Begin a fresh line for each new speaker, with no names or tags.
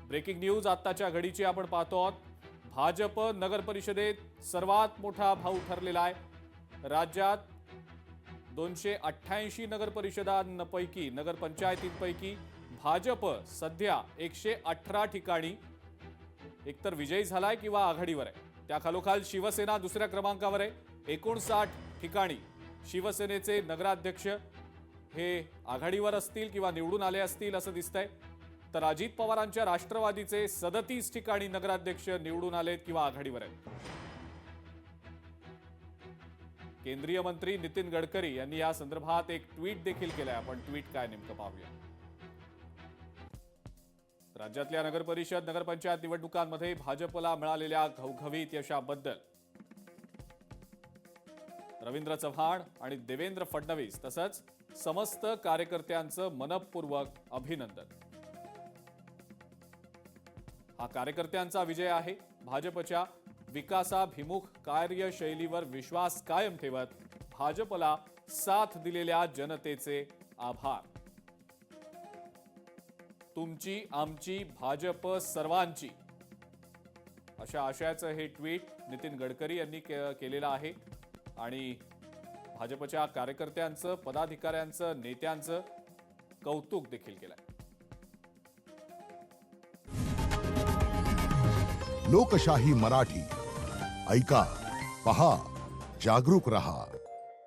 Breaking news आत्ताच्या घडीची आपण पाहतो आहोत. भाजप नगर परिषदेत सर्वात मोठा भाऊ ठरलेला आहे. राज्यात 288 नगर परिषदांपैकी नगरपंचायतींपैकी भाजप सध्या 118 ठिकाणी एकतर विजयी झालाय किंवा आघाडीवर आहे. त्याखालोखाल शिवसेना दुसऱ्या क्रमांकावर आहे. 59 ठिकाणी शिवसेनेचे नगराध्यक्ष हे आघाडीवर असतील किंवा निवडून आले असतील असं दिसतंय. तर अजित पवारांच्या राष्ट्रवादीचे 37 ठिकाणी नगराध्यक्ष निवडून आलेत किंवा आघाडीवर आहेत. केंद्रीय मंत्री नितीन गडकरी यांनी या संदर्भात एक ट्विट देखील केलंय. आपण ट्विट काय नेमकं पाहूया. राज्यातल्या नगरपरिषद नगरपंचायत निवडणुकांमध्ये भाजपला मिळालेल्या घवघवीत यशाबद्दल रवींद्र चव्हाण आणि देवेंद्र फडणवीस तसंच समस्त कार्यकर्त्यांचं मनपूर्वक अभिनंदन. हा कार्यकर्त्यांचा विजय आहे. भाजपच्या विकासाभिमुख कार्यशैलीवर विश्वास कायम ठेवत भाजपला साथ दिलेल्या जनतेचे आभार. तुमची आमची भाजप सर्वांची अशा आशयाचं हे ट्विट नितीन गडकरी यांनी केलेलं आहे. आणि भाजपच्या कार्यकर्त्यांचं, पदाधिकाऱ्यांचं, नेत्यांचं कौतुक देखील केलंय.
लोकशाही मराठी ऐका, पहा, जागरूक रहा.